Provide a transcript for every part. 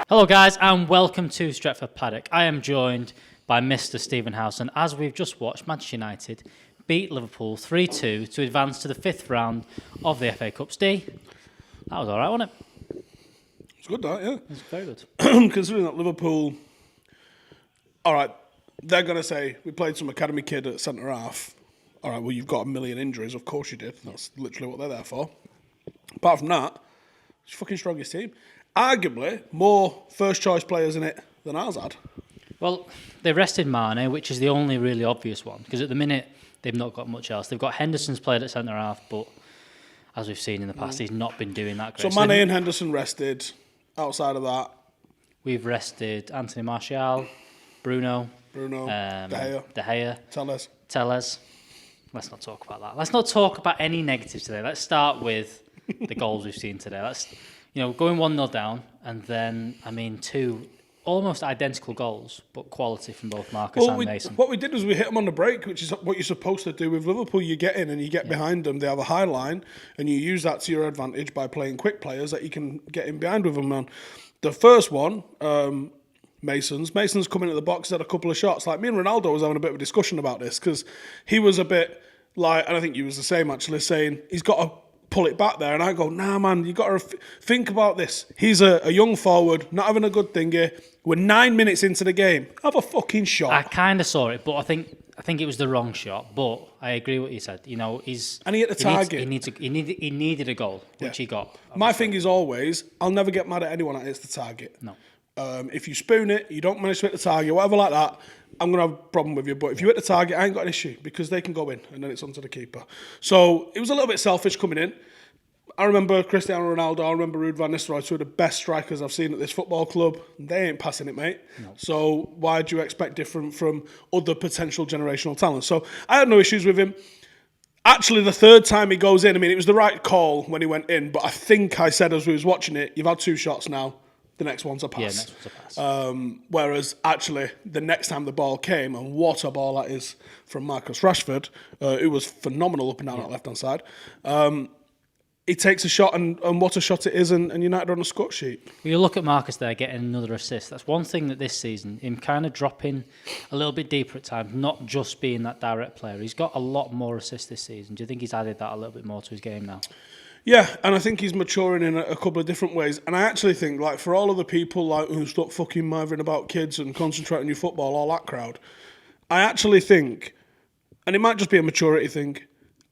Hello guys and welcome to Stretford Paddock. I am joined by Mr. Stephen Howson as we've just watched Manchester United beat Liverpool 3-2 to advance to the fifth round of the FA Cup. Steve, that was alright, wasn't it? It's good, that, yeah. It was very good. Considering that Liverpool, alright, they're going to say, we played some academy kid at centre-half. Alright, well, you've got a million injuries, of course you did. That's literally what they're there for. Apart from that, it's the fucking strongest team. Arguably, more first-choice players in it than ours had. Well, they rested Mane, which is the only really obvious one, because at the minute, they've not got much else. They've got Henderson's played at centre-half, but as we've seen in the past, he's not been doing that great. So Mane and Henderson rested. Outside of that, we've rested Anthony Martial, Bruno, De Gea, Telles. Let's not talk about that. Let's not talk about any negatives today. Let's start with the goals we've seen today. Let's, going 1-0 down, and then, two almost identical goals, but quality from both Marcus and Mason. What we did was we hit them on the break, which is what you're supposed to do with Liverpool. You get in and you get behind them. They have a high line, and you use that to your advantage by playing quick players that you can get in behind with them. And the first one, Mason's come into the box, had a couple of shots. Like, me and Ronaldo was having a bit of a discussion about this, because he was a bit like, and I think you was the same actually, saying he's got to pull it back there. And I go, nah, man, you got to think about this. He's a young forward, not having a good thing here. We're 9 minutes into the game. Have a fucking shot. I kind of saw it, but I think it was the wrong shot. But I agree with what you said. He's and he hit the target. He needed a goal, which he got. Obviously. My thing is always, I'll never get mad at anyone that hits the target. No. If you spoon it, you don't manage to hit the target, whatever like that, I'm going to have a problem with you. But if you hit the target, I ain't got an issue, because they can go in and then it's onto the keeper. So it was a little bit selfish coming in. I remember Cristiano Ronaldo, I remember Ruud van Nistelrooy, two of the best strikers I've seen at this football club. They ain't passing it, mate. No. So why do you expect different from other potential generational talents? So I had no issues with him. Actually, the third time he goes in, it was the right call when he went in, but I think I said as we was watching it, you've had 2 shots now, the next one's a pass. Yeah, next one's a pass. Whereas, actually, the next time the ball came, and what a ball that is from Marcus Rashford, it was phenomenal up and down that left-hand side. He takes a shot, and what a shot it is, and United are on a score sheet. Well, you look at Marcus there getting another assist. That's one thing that this season, him kind of dropping a little bit deeper at times, not just being that direct player. He's got a lot more assists this season. Do you think he's added that a little bit more to his game now? Yeah, and I think he's maturing in a couple of different ways. And I actually think, like, for all of the people who stop fucking mithering about kids and concentrate on your football, all that crowd, I actually think, and it might just be a maturity thing,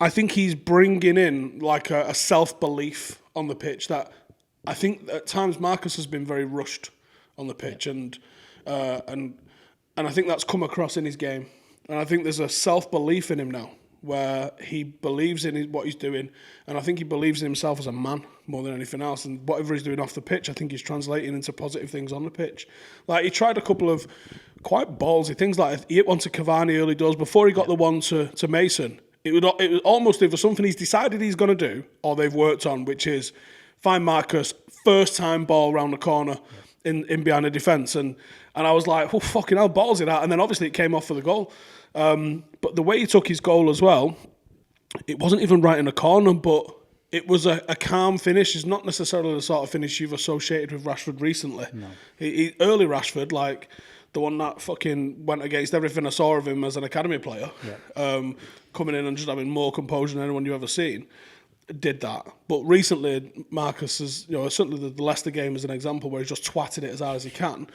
I think he's bringing in like a self-belief on the pitch that I think at times Marcus has been very rushed on the pitch, and I think that's come across in his game. And I think there's a self-belief in him now where he believes in what he's doing, and I think he believes in himself as a man more than anything else. And whatever he's doing off the pitch, I think he's translating into positive things on the pitch. Like, he tried a couple of quite ballsy things, like he hit one to Cavani early doors before he got the one to Mason. It was almost either something he's decided he's going to do or they've worked on, which is find Marcus, first time ball round the corner in behind the defence. And I was like, oh, fucking hell, ballsy that. And then obviously it came off for the goal. But the way he took his goal as well, it wasn't even right in the corner, but it was a calm finish. It's not necessarily the sort of finish you've associated with Rashford recently. No. Early Rashford, like the one that fucking went against everything I saw of him as an academy player, coming in and just having more composure than anyone you've ever seen, did that. But recently, Marcus has, certainly the Leicester game is an example where he's just twatted it as hard as he can.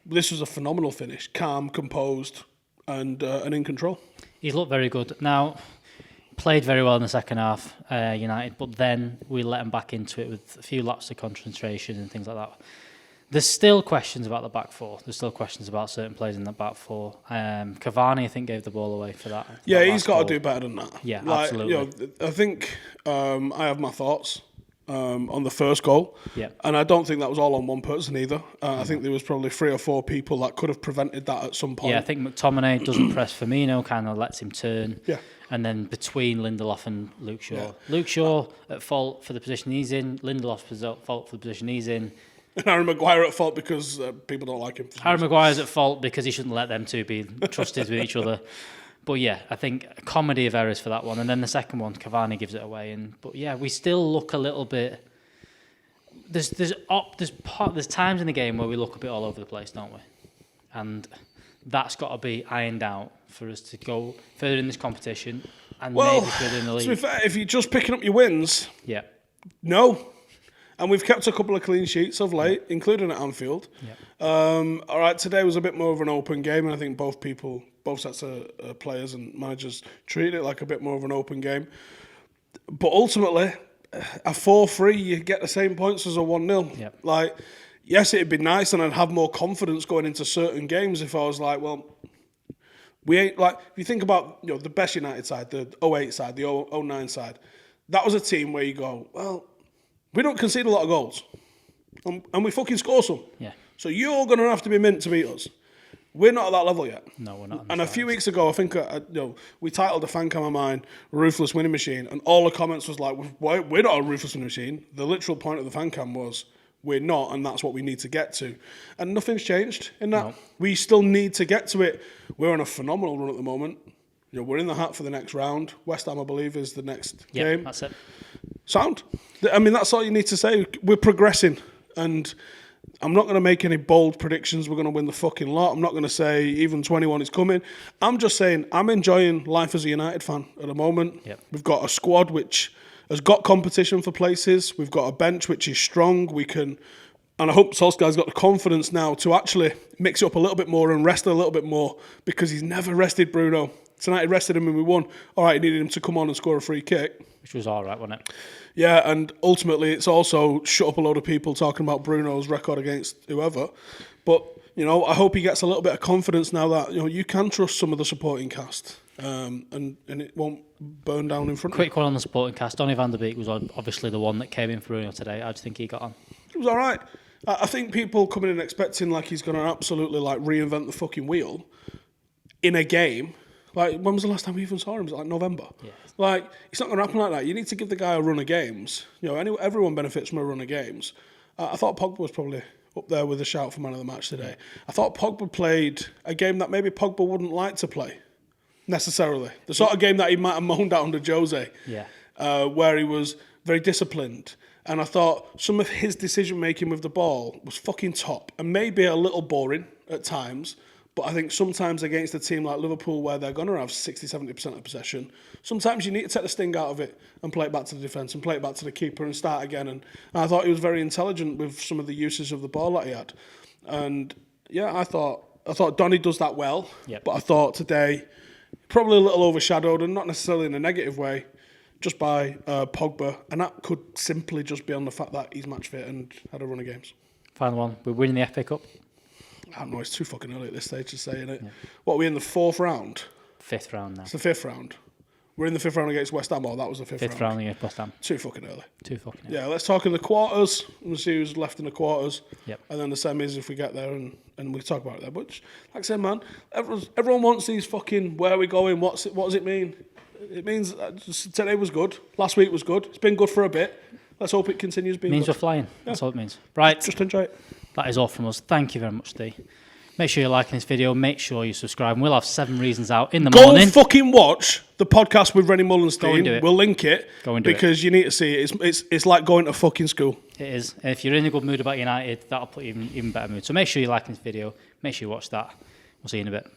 This was a phenomenal finish, calm, composed, and in control. He's looked very good. Now, played very well in the second half, United, but then we let him back into it with a few laps of concentration and things like that. There's still questions about the back four. There's still questions about certain players in the back four. Cavani, I think, gave the ball away for that. Yeah, he's got to do better than that. Yeah, absolutely. I think I have my thoughts on the first goal. Yeah. And I don't think that was all on one person either. I think there was probably 3 or 4 people that could have prevented that at some point. Yeah, I think McTominay doesn't press Firmino, kind of lets him turn. Yeah. And then between Lindelof and Luke Shaw. Yeah. Luke Shaw at fault for the position he's in. Lindelof at fault for the position he's in. And Harry Maguire at fault because people don't like him. Harry Maguire's at fault because he shouldn't let them two be trusted with each other. But yeah, I think a comedy of errors for that one. And then the second one, Cavani gives it away. But yeah, we still look a little bit there's times in the game where we look a bit all over the place, don't we? And that's got to be ironed out for us to go further in this competition and maybe further in the league. To be fair, if you're just picking up your wins, Yeah. no. And we've kept a couple of clean sheets of late, including at Anfield. Yeah. All right, today was a bit more of an open game, and I think both sets of players and managers treated it like a bit more of an open game. But ultimately, a 4-3, you get the same points as a 1-0. Yep. Like, yes, it'd be nice, and I'd have more confidence going into certain games if I was like, well, we ain't like. If you think about the best United side, the 08 side, the 09 side, that was a team where you go, well, we don't concede a lot of goals, and we fucking score some. Yeah. So you're going to have to be mint to beat us. We're not at that level yet. No, we're not. And a few weeks ago, I think we titled the fan cam of mine "Ruthless Winning Machine," and all the comments was like, "We're not a ruthless winning machine." The literal point of the fan cam was, "We're not, and that's what we need to get to." And nothing's changed in that. No. We still need to get to it. We're on a phenomenal run at the moment. We're in the hat for the next round. West Ham, I believe, is the next game. That's it. Sound. I mean, that's all you need to say. We're progressing, and I'm not going to make any bold predictions. We're going to win the fucking lot. I'm not going to say even 21 is coming. I'm just saying I'm enjoying life as a United fan at the moment. Yep. We've got a squad which has got competition for places. We've got a bench which is strong. We can, and I hope Solskjaer's got the confidence now to actually mix it up a little bit more and rest a little bit more, because he's never rested Bruno. Tonight he rested him and we won. All right, he needed him to come on and score a free kick. Which was all right, wasn't it? Yeah, and ultimately it's also shut up a load of people talking about Bruno's record against whoever. But, I hope he gets a little bit of confidence now that, you can trust some of the supporting cast, and it won't burn down in front of you. Quick one on the supporting cast. Donny van der Beek was obviously the one that came in for Bruno today. How do you think he got on? It was all right. I think people coming in expecting like he's going to absolutely reinvent the fucking wheel in a game. Like, when was the last time we even saw him? Was it like November? Yeah. Like, it's not going to happen like that. You need to give the guy a run of games. Everyone benefits from a run of games. I thought Pogba was probably up there with a shout for man of the match today. I thought Pogba played a game that maybe Pogba wouldn't like to play, necessarily. The sort of game that he might have moaned out under Jose, where he was very disciplined. And I thought some of his decision-making with the ball was fucking top, and maybe a little boring at times. But I think sometimes against a team like Liverpool, where they're going to have 60-70% of possession, sometimes you need to take the sting out of it and play it back to the defence and play it back to the keeper and start again. And I thought he was very intelligent with some of the uses of the ball that he had. And yeah, I thought Donny does that well. Yep. But I thought today, probably a little overshadowed, and not necessarily in a negative way, just by Pogba. And that could simply just be on the fact that he's match fit and had a run of games. Final one. We're winning the FA Cup. I don't know, it's too fucking early at this stage to say, innit? Yeah. What, are we in the 4th round? 5th round now. It's the 5th round. We're in the 5th round against West Ham, or that was the 5th round? 5th round against West Ham. Too fucking early. Yeah, let's talk in the quarters and see who's left in the quarters. Yep. And then the semis if we get there, and we talk about it there. But like I said, man, everyone wants these fucking, where are we going, what does it mean? It means today was good, last week was good, it's been good for a bit. Let's hope it continues being good. It means good. we're flying, that's all it means. Right. Just enjoy it. That is all from us. Thank you very much, Steve. Make sure you're liking this video. Make sure you subscribe. And we'll have 7 reasons out in the morning. Go fucking watch the podcast with Rennie Mullenstein. Go and do it. We'll link it. Go and do it. Because you need to see it. It's like going to fucking school. It is. And if you're in a good mood about United, that'll put you in even better mood. So make sure you're liking this video. Make sure you watch that. We'll see you in a bit.